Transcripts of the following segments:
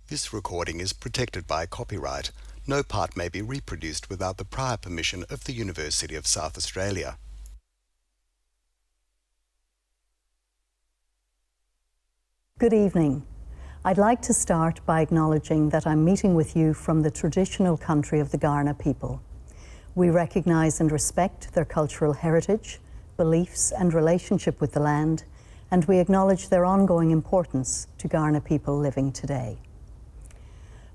This recording is protected by copyright. No part may be reproduced without the prior permission of the University of South Australia. Good evening. I'd like to start by acknowledging that I'm meeting with you from the traditional country of the Kaurna people. We recognise and respect their cultural heritage, beliefs and relationship with the land, and we acknowledge their ongoing importance to Kaurna people living today.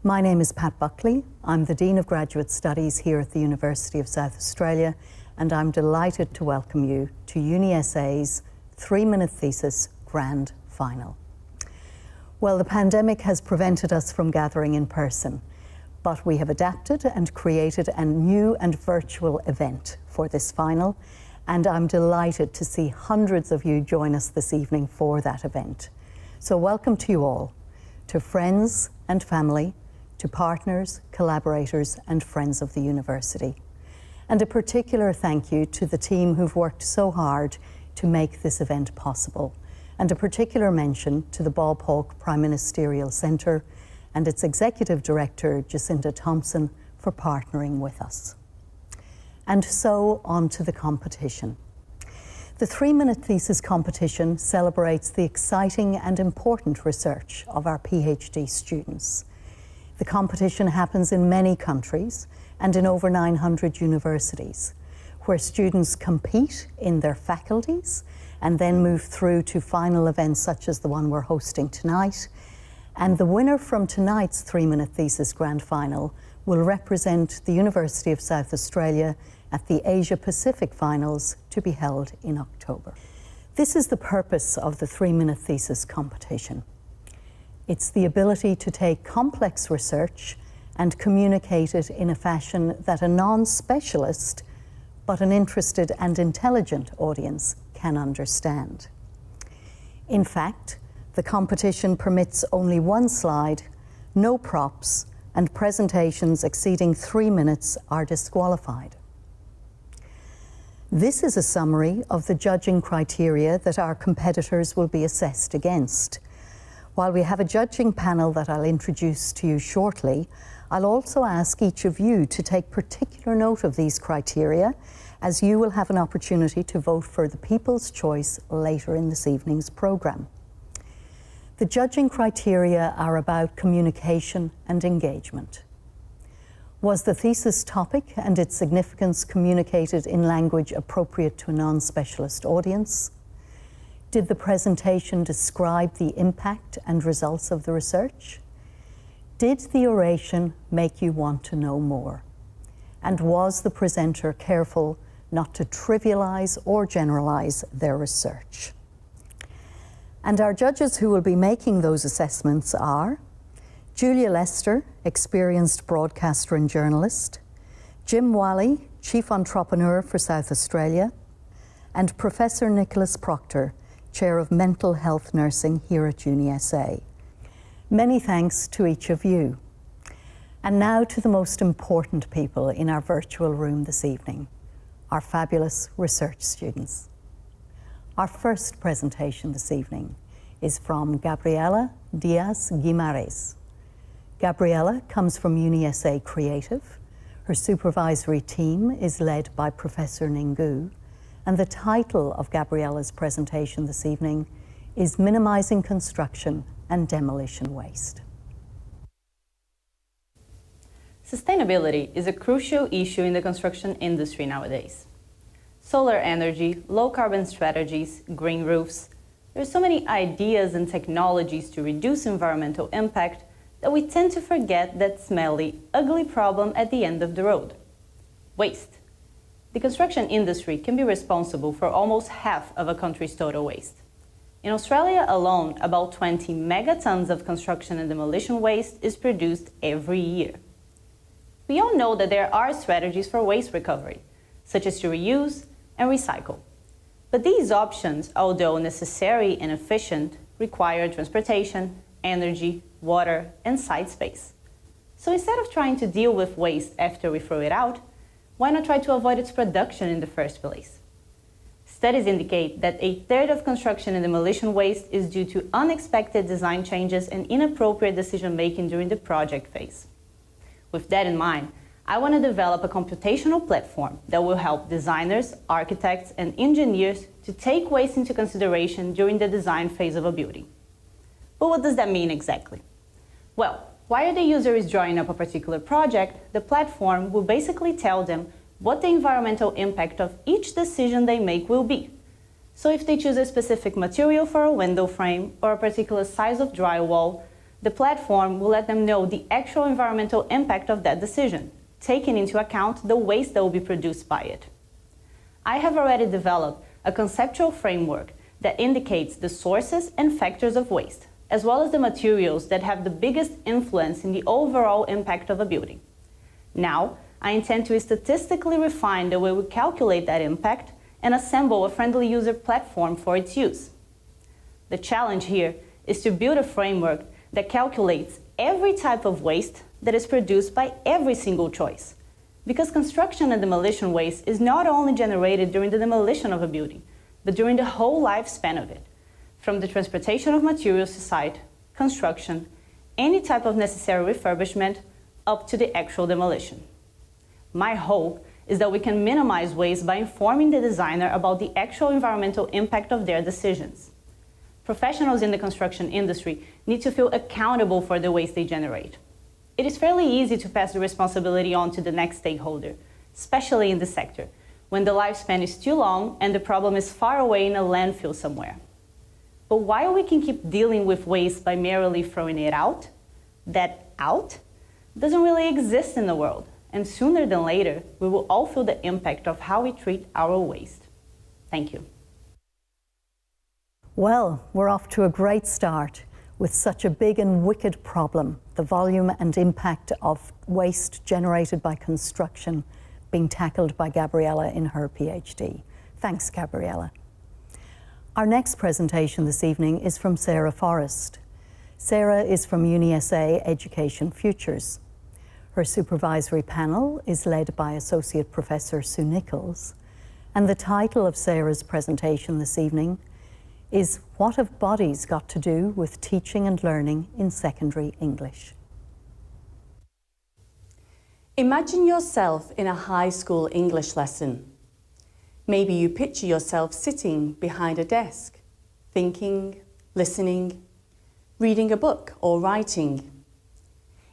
My name is Pat Buckley. I'm the Dean of Graduate Studies here at the University of South Australia, and I'm delighted to welcome you to UniSA's 3-Minute Thesis Grand Final. Well, the pandemic has prevented us from gathering in person, but we have adapted and created a new and virtual event for this final, and I'm delighted to see hundreds of you join us this evening for that event. So welcome to you all, to friends and family, to partners, collaborators and friends of the university. And a particular thank you to the team who've worked so hard to make this event possible. And a particular mention to the Bob Hawke Prime Ministerial Centre and its Executive Director, Jacinta Thompson, for partnering with us. And so on to the competition. The 3-Minute Thesis competition celebrates the exciting and important research of our PhD students. The competition happens in many countries and in over 900 universities, where students compete in their faculties and then move through to final events such as the one we're hosting tonight. And the winner from tonight's 3-Minute Thesis Grand Final will represent the University of South Australia at the Asia Pacific Finals to be held in October. This is the purpose of the 3-Minute Thesis competition. It's the ability to take complex research and communicate it in a fashion that a non-specialist, but an interested and intelligent audience can understand. In fact, the competition permits only one slide, no props, and presentations exceeding 3 minutes are disqualified. This is a summary of the judging criteria that our competitors will be assessed against. While we have a judging panel that I'll introduce to you shortly, I'll also ask each of you to take particular note of these criteria, as you will have an opportunity to vote for the People's Choice later in this evening's programme. The judging criteria are about communication and engagement. Was the thesis topic and its significance communicated in language appropriate to a non-specialist audience? Did the presentation describe the impact and results of the research? Did the oration make you want to know more? And was the presenter careful not to trivialize or generalize their research? And our judges who will be making those assessments are Julia Lester, experienced broadcaster and journalist, Jim Wally, Chief Entrepreneur for South Australia, and Professor Nicholas Proctor, Chair of Mental Health Nursing here at UniSA. Many thanks to each of you. And now to the most important people in our virtual room this evening, our fabulous research students. Our first presentation this evening is from Gabriela Diaz Guimaraes. Gabriela comes from UniSA Creative. Her supervisory team is led by Professor Ningu, and the title of Gabriela's presentation this evening is Minimizing Construction and Demolition Waste. Sustainability is a crucial issue in the construction industry nowadays. Solar energy, low-carbon strategies, green roofs. There are so many ideas and technologies to reduce environmental impact that we tend to forget that smelly, ugly problem at the end of the road: waste. The construction industry can be responsible for almost half of a country's total waste. In Australia alone, about 20 megatons of construction and demolition waste is produced every year. We all know that there are strategies for waste recovery, such as to reuse and recycle. But these options, although necessary and efficient, require transportation, energy, water, and site space. So instead of trying to deal with waste after we throw it out, why not try to avoid its production in the first place? Studies indicate that a third of construction and demolition waste is due to unexpected design changes and inappropriate decision-making during the project phase. With that in mind, I want to develop a computational platform that will help designers, architects, and engineers to take waste into consideration during the design phase of a building. But what does that mean exactly? Well, while the user is drawing up a particular project, the platform will basically tell them what the environmental impact of each decision they make will be. So if they choose a specific material for a window frame or a particular size of drywall, the platform will let them know the actual environmental impact of that decision, taking into account the waste that will be produced by it. I have already developed a conceptual framework that indicates the sources and factors of waste, as well as the materials that have the biggest influence in the overall impact of a building. Now, I intend to statistically refine the way we calculate that impact and assemble a friendly user platform for its use. The challenge here is to build a framework that calculates every type of waste that is produced by every single choice. Because construction and demolition waste is not only generated during the demolition of a building, but during the whole lifespan of it, from the transportation of materials to site, construction, any type of necessary refurbishment, up to the actual demolition. My hope is that we can minimize waste by informing the designer about the actual environmental impact of their decisions. Professionals in the construction industry need to feel accountable for the waste they generate. It is fairly easy to pass the responsibility on to the next stakeholder, especially in the sector, when the lifespan is too long and the problem is far away in a landfill somewhere. But while we can keep dealing with waste by merely throwing it out, that out doesn't really exist in the world, and sooner than later, we will all feel the impact of how we treat our waste. Thank you. Well, we're off to a great start with such a big and wicked problem, the volume and impact of waste generated by construction being tackled by Gabriela in her PhD. Thanks, Gabriela. Our next presentation this evening is from Sarah Forrest. Sarah is from UniSA Education Futures. Her supervisory panel is led by Associate Professor Sue Nichols, and the title of Sarah's presentation this evening is What Have Bodies Got to Do with Teaching and Learning in Secondary English? Imagine yourself in a high school English lesson. Maybe you picture yourself sitting behind a desk, thinking, listening, reading a book or writing.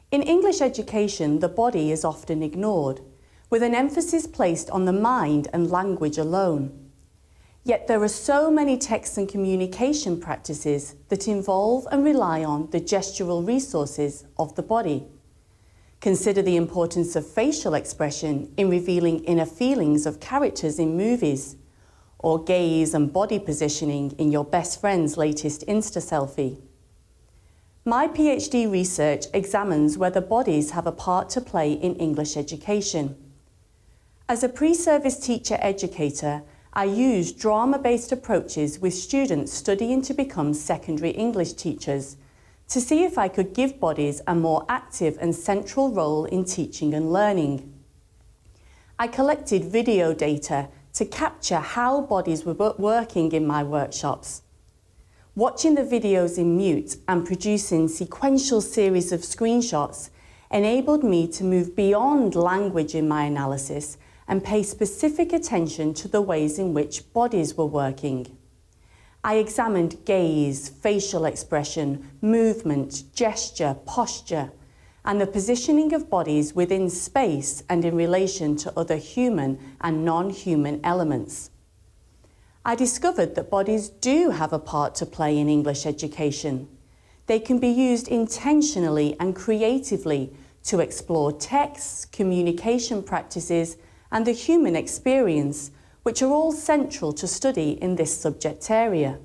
In English education, the body is often ignored, with an emphasis placed on the mind and language alone. Yet there are so many text and communication practices that involve and rely on the gestural resources of the body. Consider the importance of facial expression in revealing inner feelings of characters in movies, or gaze and body positioning in your best friend's latest Insta selfie. My PhD research examines whether bodies have a part to play in English education. As a pre-service teacher-educator, I use drama-based approaches with students studying to become secondary English teachers to see if I could give bodies a more active and central role in teaching and learning. I collected video data to capture how bodies were working in my workshops. Watching the videos in mute and producing sequential series of screenshots enabled me to move beyond language in my analysis and pay specific attention to the ways in which bodies were working. I examined gaze, facial expression, movement, gesture, posture, and the positioning of bodies within space and in relation to other human and non-human elements. I discovered that bodies do have a part to play in English education. They can be used intentionally and creatively to explore texts, communication practices, and the human experience, which are all central to study in this subject area.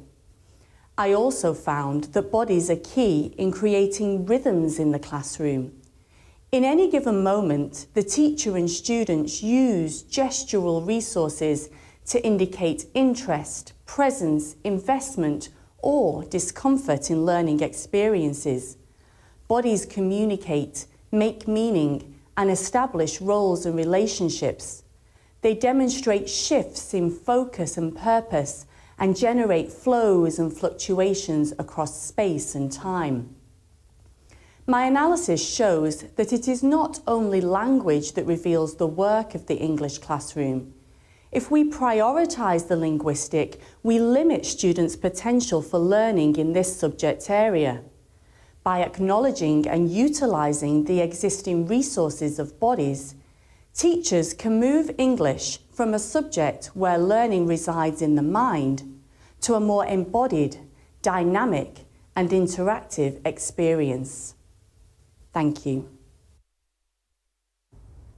I also found that bodies are key in creating rhythms in the classroom. In any given moment, the teacher and students use gestural resources to indicate interest, presence, investment, or discomfort in learning experiences. Bodies communicate, make meaning, and establish roles and relationships. They demonstrate shifts in focus and purpose and generate flows and fluctuations across space and time. My analysis shows that it is not only language that reveals the work of the English classroom. If we prioritise the linguistic, we limit students' potential for learning in this subject area. By acknowledging and utilising the existing resources of bodies, teachers can move English from a subject where learning resides in the mind to a more embodied, dynamic and interactive experience. Thank you.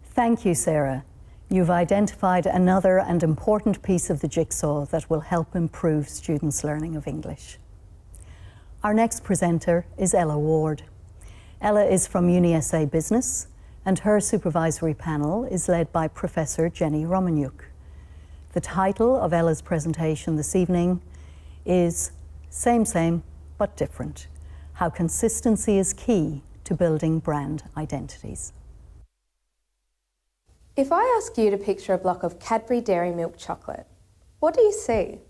Thank you, Sarah. You've identified another and important piece of the jigsaw that will help improve students' learning of English. Our next presenter is Ella Ward. Ella is from UniSA Business, and her supervisory panel is led by Professor Jenny Romaniuk. The title of Ella's presentation this evening is Same, but Different: How Consistency is Key to Building Brand Identities. If I ask you to picture a block of Cadbury Dairy Milk chocolate, what do you see?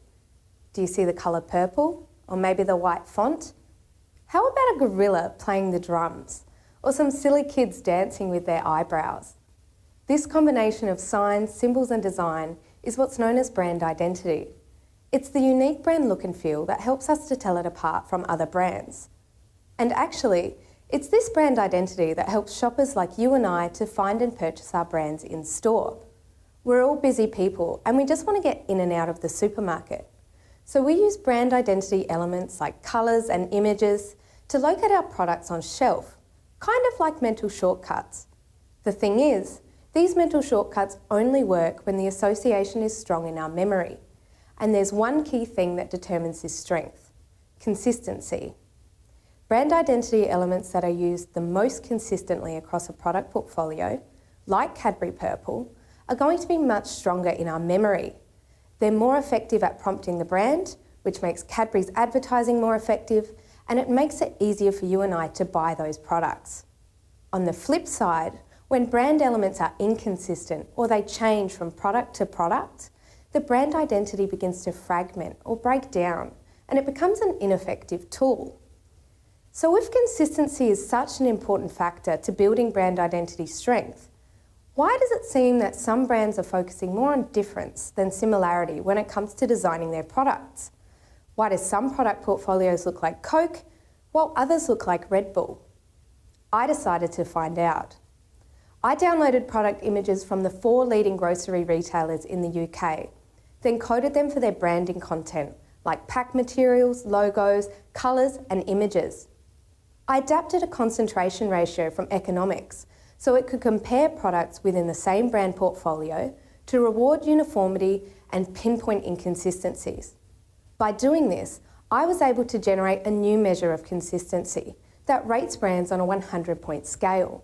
Do you see the colour purple, or maybe the white font? How about a gorilla playing the drums, or some silly kids dancing with their eyebrows? This combination of signs, symbols and design is what's known as brand identity. It's the unique brand look and feel that helps us to tell it apart from other brands. And actually, it's this brand identity that helps shoppers like you and I to find and purchase our brands in store. We're all busy people and we just want to get in and out of the supermarket. So we use brand identity elements like colours and images to locate our products on shelf, kind of like mental shortcuts. The thing is, these mental shortcuts only work when the association is strong in our memory. And there's one key thing that determines this strength: consistency. Brand identity elements that are used the most consistently across a product portfolio, like Cadbury Purple, are going to be much stronger in our memory. They're more effective at prompting the brand, which makes Cadbury's advertising more effective, and it makes it easier for you and I to buy those products. On the flip side, when brand elements are inconsistent or they change from product to product, the brand identity begins to fragment or break down, and it becomes an ineffective tool. So if consistency is such an important factor to building brand identity strength, why does it seem that some brands are focusing more on difference than similarity when it comes to designing their products? Why do some product portfolios look like Coke, while others look like Red Bull? I decided to find out. I downloaded product images from the 4 leading grocery retailers in the UK, then coded them for their branding content, like pack materials, logos, colours and images. I adapted a concentration ratio from economics so it could compare products within the same brand portfolio to reward uniformity and pinpoint inconsistencies. By doing this, I was able to generate a new measure of consistency that rates brands on a 100-point scale.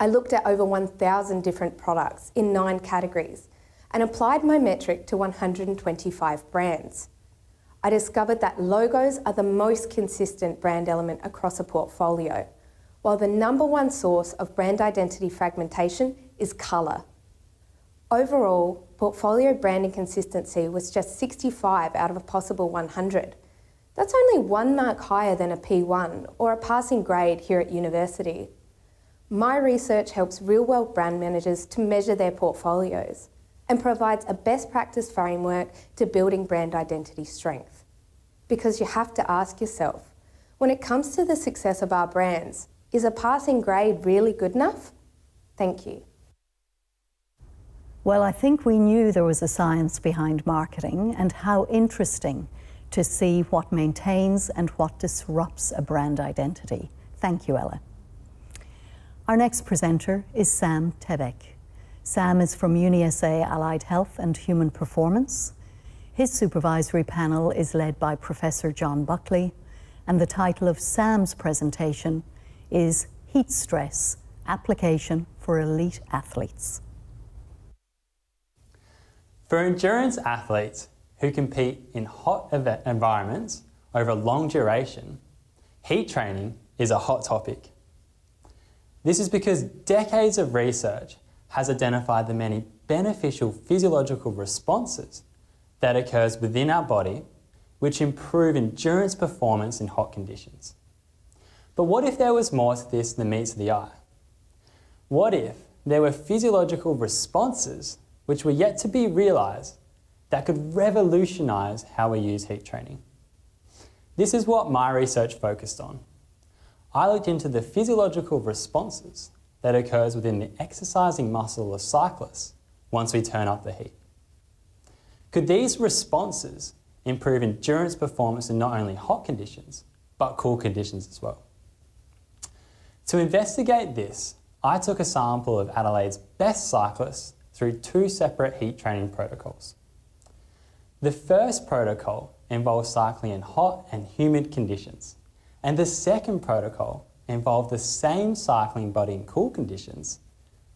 I looked at over 1,000 different products in 9 categories and applied my metric to 125 brands. I discovered that logos are the most consistent brand element across a portfolio, while the #1 source of brand identity fragmentation is colour. Overall, portfolio branding consistency was just 65 out of a possible 100. That's only 1 mark higher than a P1 or a passing grade here at university. My research helps real-world brand managers to measure their portfolios and provides a best practice framework to building brand identity strength. Because you have to ask yourself, when it comes to the success of our brands, is a passing grade really good enough? Thank you. Well, I think we knew there was a science behind marketing, and how interesting to see what maintains and what disrupts a brand identity. Thank you, Ella. Our next presenter is Sam Tebek. Sam is from UniSA Allied Health and Human Performance. His supervisory panel is led by Professor John Buckley, and the title of Sam's presentation is Heat Stress: Application for Elite Athletes. For endurance athletes who compete in hot environments over a long duration, heat training is a hot topic. This is because decades of research has identified the many beneficial physiological responses that occurs within our body which improve endurance performance in hot conditions. But what if there was more to this than meets the eye? What if there were physiological responses which were yet to be realised that could revolutionise how we use heat training? This is what my research focused on. I looked into the physiological responses that occurs within the exercising muscle of cyclists once we turn up the heat. Could these responses improve endurance performance in not only hot conditions, but cool conditions as well? To investigate this, I took a sample of Adelaide's best cyclists through 2 separate heat training protocols. The first protocol involved cycling in hot and humid conditions, and the second protocol involved the same cycling but in cool conditions,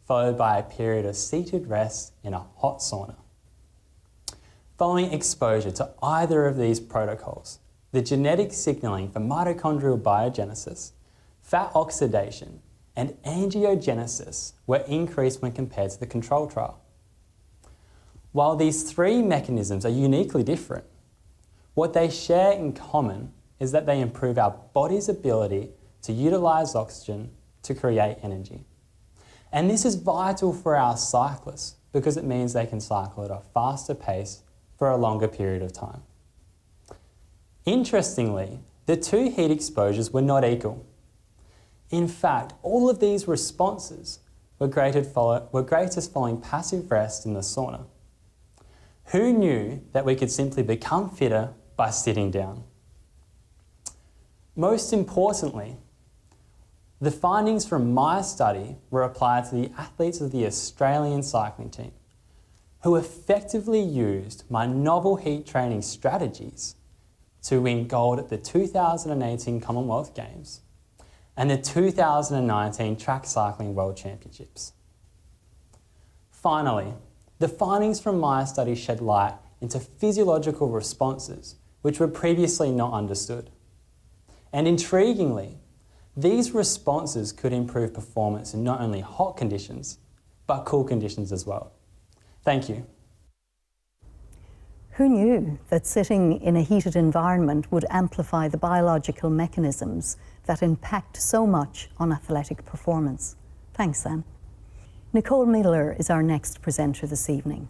followed by a period of seated rest in a hot sauna. Following exposure to either of these protocols, the genetic signalling for mitochondrial biogenesis, fat oxidation, and angiogenesis were increased when compared to the control trial. While these 3 mechanisms are uniquely different, what they share in common is that they improve our body's ability to utilise oxygen to create energy. And this is vital for our cyclists because it means they can cycle at a faster pace for a longer period of time. Interestingly, the 2 heat exposures were not equal. In fact, all of these responses were greatest following passive rest in the sauna. Who knew that we could simply become fitter by sitting down? Most importantly, the findings from my study were applied to the athletes of the Australian cycling team, who effectively used my novel heat training strategies to win gold at the 2018 Commonwealth Games and the 2019 Track Cycling World Championships. Finally, the findings from my study shed light into physiological responses which were previously not understood. And intriguingly, these responses could improve performance in not only hot conditions, but cool conditions as well. Thank you. Who knew that sitting in a heated environment would amplify the biological mechanisms that impact so much on athletic performance? Thanks, Sam. Nicole Miller is our next presenter this evening.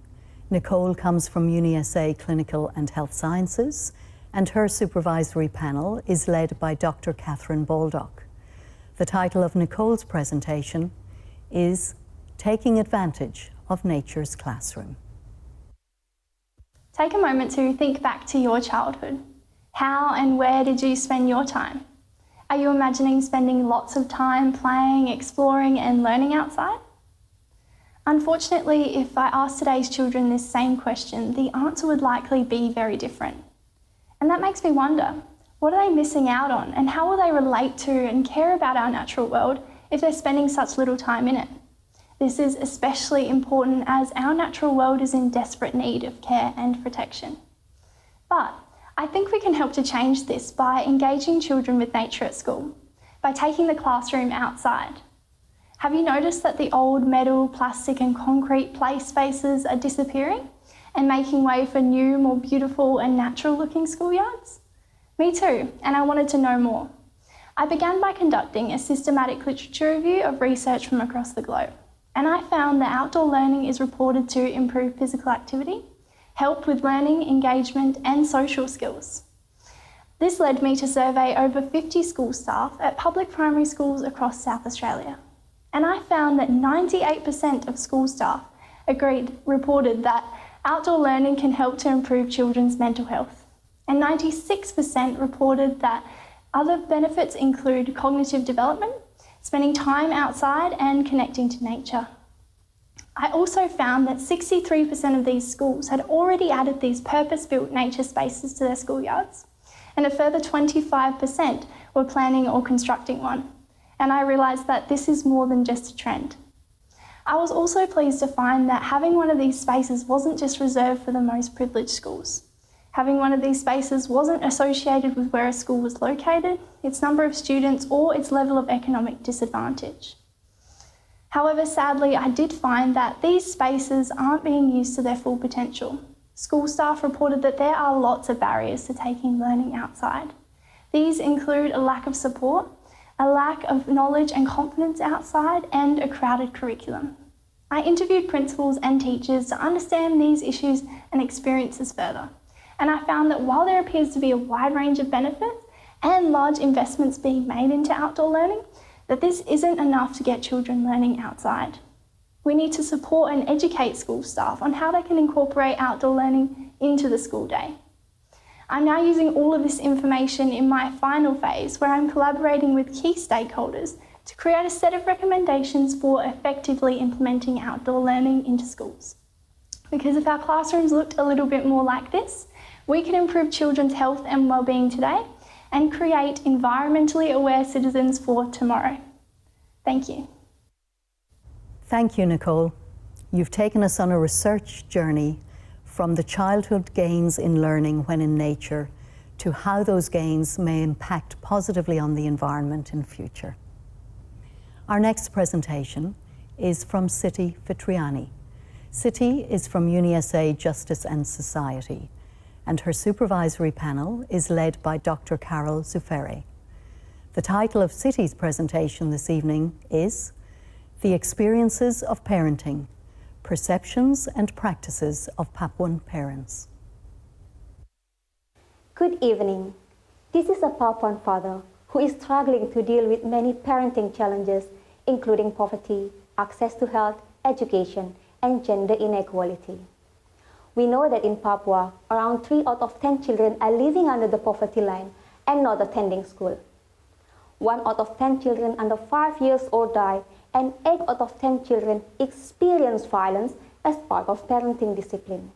Nicole comes from UniSA Clinical and Health Sciences, and her supervisory panel is led by Dr. Catherine Baldock. The title of Nicole's presentation is Taking Advantage of Nature's Classroom. Take a moment to think back to your childhood. How and where did you spend your time? Are you imagining spending lots of time playing, exploring and learning outside? Unfortunately, if I asked today's children this same question, the answer would likely be very different. And that makes me wonder, what are they missing out on and how will they relate to and care about our natural world if they're spending such little time in it? This is especially important as our natural world is in desperate need of care and protection. But I think we can help to change this by engaging children with nature at school, by taking the classroom outside. Have you noticed that the old metal, plastic and concrete play spaces are disappearing and making way for new, more beautiful and natural looking schoolyards? Me too, and I wanted to know more. I began by conducting a systematic literature review of research from across the globe, and I found that outdoor learning is reported to improve physical activity, help with learning, engagement and social skills. This led me to survey over 50 school staff at public primary schools across South Australia. And I found that 98% of school staff reported that outdoor learning can help to improve children's mental health. And 96% reported that other benefits include cognitive development, spending time outside and connecting to nature. I also found that 63% of these schools had already added these purpose-built nature spaces to their schoolyards, and a further 25% were planning or constructing one. And I realised that this is more than just a trend. I was also pleased to find that having one of these spaces wasn't just reserved for the most privileged schools. Having one of these spaces wasn't associated with where a school was located, its number of students or its level of economic disadvantage. However, sadly, I did find that these spaces aren't being used to their full potential. School staff reported that there are lots of barriers to taking learning outside. These include a lack of support, a lack of knowledge and confidence outside, and a crowded curriculum. I interviewed principals and teachers to understand these issues and experiences further, and I found that while there appears to be a wide range of benefits and large investments being made into outdoor learning, that this isn't enough to get children learning outside. We need to support and educate school staff on how they can incorporate outdoor learning into the school day. I'm now using all of this information in my final phase, where I'm collaborating with key stakeholders to create a set of recommendations for effectively implementing outdoor learning into schools. Because if our classrooms looked a little bit more like this, we can improve children's health and well-being today and create environmentally aware citizens for tomorrow. Thank you. Thank you, Nicole. You've taken us on a research journey from the childhood gains in learning when in nature to how those gains may impact positively on the environment in future. Our next presentation is from Siti Fitriani. Siti is from UniSA Justice and Society, and her supervisory panel is led by Dr. Carol Zufere. The title of Siti's presentation this evening is The Experiences of Parenting, Perceptions and Practices of Papuan Parents. Good evening. This is a Papuan father who is struggling to deal with many parenting challenges, including poverty, access to health, education, and gender inequality. We know that in Papua, around 3 out of 10 children are living under the poverty line and not attending school. 1 out of 10 children under 5 years old die, and 8 out of 10 children experience violence as part of parenting discipline.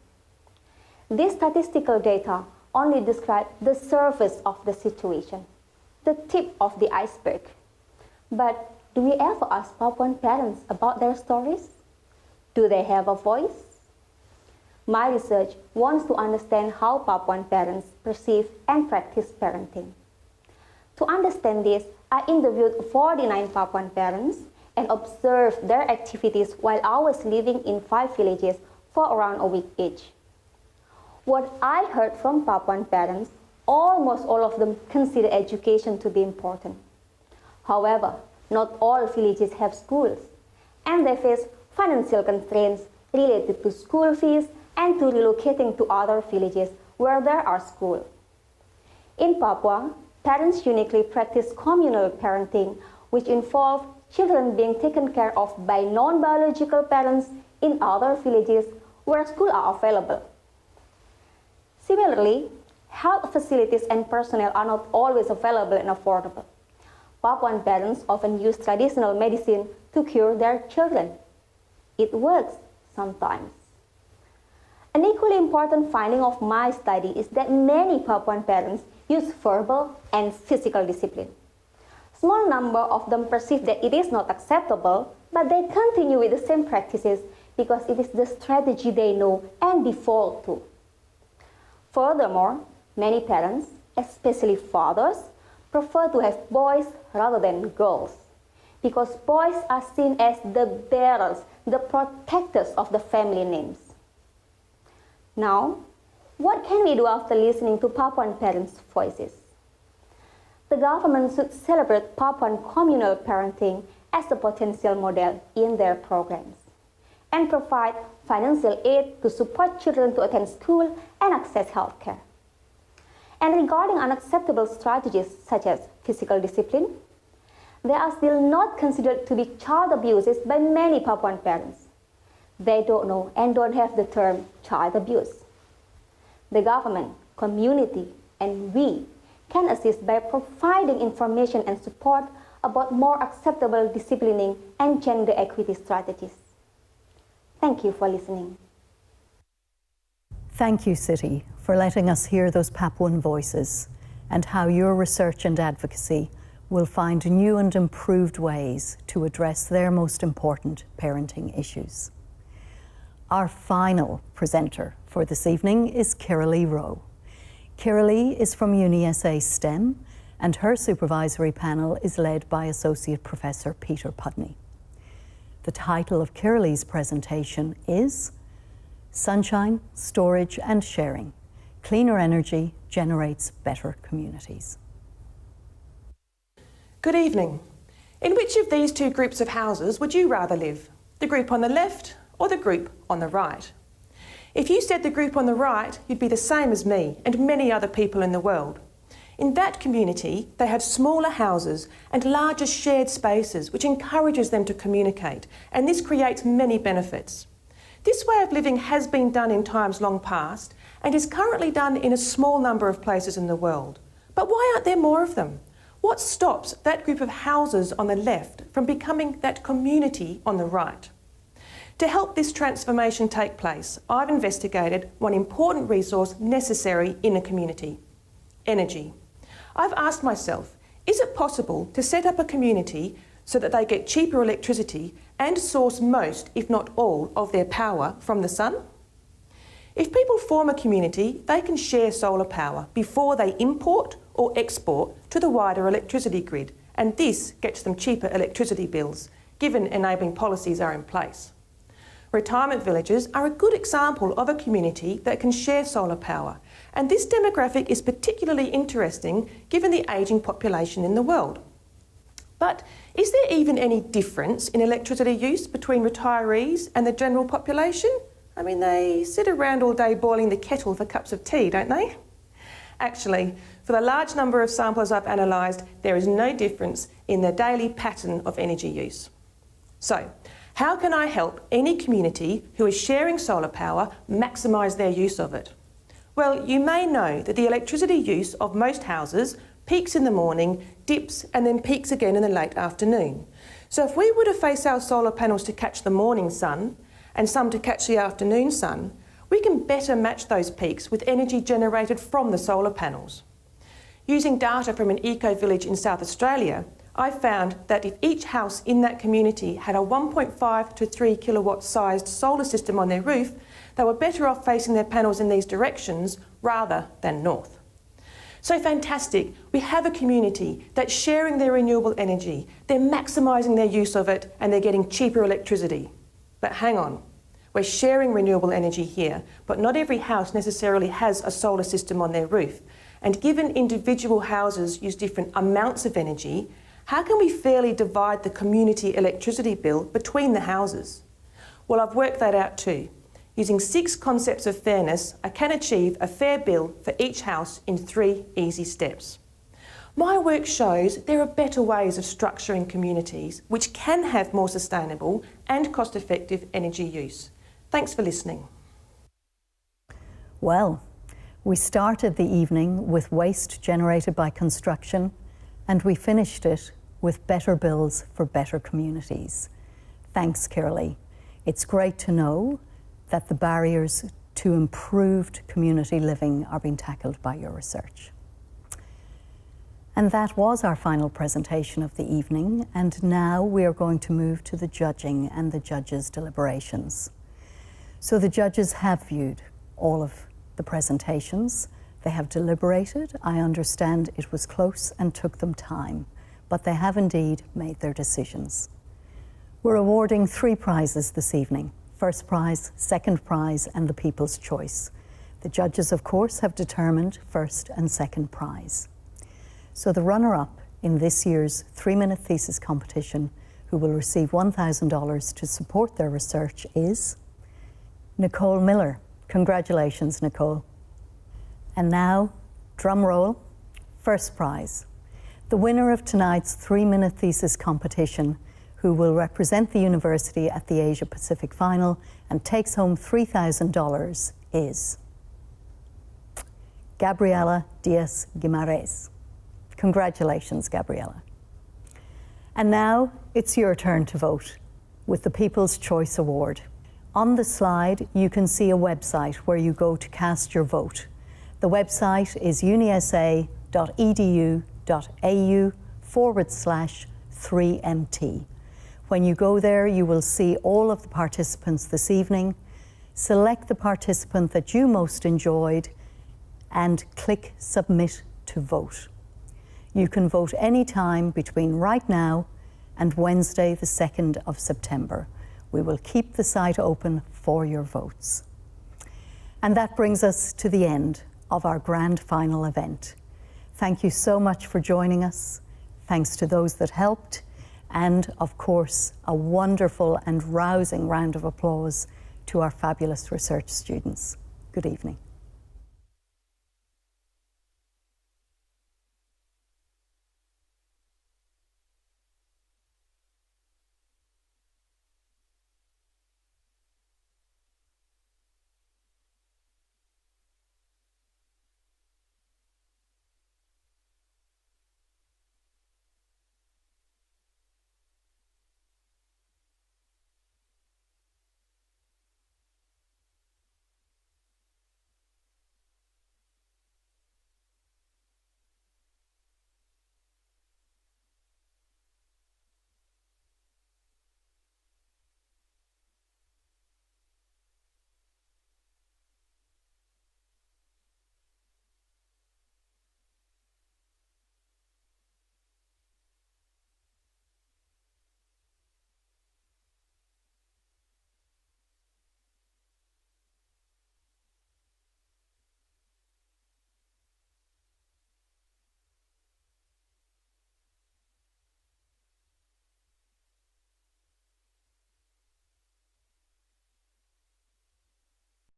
This statistical data only describe the surface of the situation, the tip of the iceberg. But do we ever ask Papuan parents about their stories? Do they have a voice? My research wants to understand how Papuan parents perceive and practice parenting. To understand this, I interviewed 49 Papuan parents and observed their activities while I was living in 5 villages for around a week each. What I heard from Papuan parents, almost all of them consider education to be important. However, not all villages have schools, and they face financial constraints related to school fees and to relocating to other villages where there are schools. In Papua, parents uniquely practice communal parenting, which involve children being taken care of by non-biological parents in other villages where schools are available. Similarly, health facilities and personnel are not always available and affordable. Papuan parents often use traditional medicine to cure their children. It works sometimes. An equally important finding of my study is that many Papuan parents use verbal and physical discipline. Small number of them perceive that it is not acceptable, but they continue with the same practices because it is the strategy they know and default to. Furthermore, many parents, especially fathers, prefer to have boys rather than girls because boys are seen as the bearers, the protectors of the family names. Now, what can we do after listening to Papuan parents' voices? The government should celebrate Papuan communal parenting as a potential model in their programs and provide financial aid to support children to attend school and access health care. And regarding unacceptable strategies such as physical discipline, they are still not considered to be child abuses by many Papuan parents. They don't know and don't have the term child abuse. The government, community, and we can assist by providing information and support about more acceptable disciplining and gender equity strategies. Thank you for listening. Thank you, Siti, for letting us hear those Papuan voices and how your research and advocacy will find new and improved ways to address their most important parenting issues. Our final presenter for this evening is Kirrilie Rowe. Kirrilie is from UniSA STEM, and her supervisory panel is led by Associate Professor Peter Pudney. The title of Kirrille's presentation is Sunshine, Storage and Sharing. Cleaner energy generates better communities. Good evening. In which of these two groups of houses would you rather live? The group on the left or the group on the right? If you said the group on the right, you'd be the same as me and many other people in the world. In that community, they have smaller houses and larger shared spaces, which encourages them to communicate, and this creates many benefits. This way of living has been done in times long past and is currently done in a small number of places in the world. But why aren't there more of them? What stops that group of houses on the left from becoming that community on the right? To help this transformation take place, I've investigated one important resource necessary in a community: energy. I've asked myself, is it possible to set up a community so that they get cheaper electricity and source most, if not all, of their power from the sun? If people form a community, they can share solar power before they import or export to the wider electricity grid, and this gets them cheaper electricity bills, given enabling policies are in place. Retirement villages are a good example of a community that can share solar power, and this demographic is particularly interesting given the ageing population in the world. But is there even any difference in electricity use between retirees and the general population? I mean, they sit around all day boiling the kettle for cups of tea, don't they? Actually, for the large number of samples I've analysed, there is no difference in the daily pattern of energy use. So, how can I help any community who is sharing solar power maximise their use of it? Well, you may know that the electricity use of most houses peaks in the morning, dips and then peaks again in the late afternoon. So if we were to face our solar panels to catch the morning sun and some to catch the afternoon sun, we can better match those peaks with energy generated from the solar panels. Using data from an eco-village in South Australia, I found that if each house in that community had a 1.5 to 3 kilowatt sized solar system on their roof, they were better off facing their panels in these directions rather than north. So fantastic, we have a community that's sharing their renewable energy, they're maximising their use of it and they're getting cheaper electricity. But hang on, we're sharing renewable energy here, but not every house necessarily has a solar system on their roof. And given individual houses use different amounts of energy, how can we fairly divide the community electricity bill between the houses? Well, I've worked that out too. Using 6 concepts of fairness, I can achieve a fair bill for each house in 3 easy steps. My work shows there are better ways of structuring communities which can have more sustainable and cost-effective energy use. Thanks for listening. Well, we started the evening with waste generated by construction, and we finished it with better bills for better communities. Thanks, Kirrilie. It's great to know that the barriers to improved community living are being tackled by your research. And that was our final presentation of the evening, and now we are going to move to the judging and the judges' deliberations. So the judges have viewed all of the presentations. They have deliberated. I understand it was close and took them time, but they have indeed made their decisions. We're awarding 3 prizes this evening: first prize, second prize, and the People's Choice. The judges, of course, have determined first and second prize. So the runner-up in this year's 3-minute thesis competition, who will receive $1,000 to support their research, is Nicole Miller. Congratulations, Nicole. And now, drum roll, first prize. The winner of tonight's 3-minute thesis competition, who will represent the university at the Asia Pacific Final and takes home $3,000, is Gabriela Diaz Guimaraes. Congratulations, Gabriela. And now it's your turn to vote with the People's Choice Award. On the slide, you can see a website where you go to cast your vote. The website is unisa.edu.au/3MT. When you go there, you will see all of the participants this evening. Select the participant that you most enjoyed and click Submit to Vote. You can vote any time between right now and Wednesday, the 2nd of September. We will keep the site open for your votes. And that brings us to the end of our grand final event. Thank you so much for joining us. Thanks to those that helped, and of course, a wonderful and rousing round of applause to our fabulous research students. Good evening.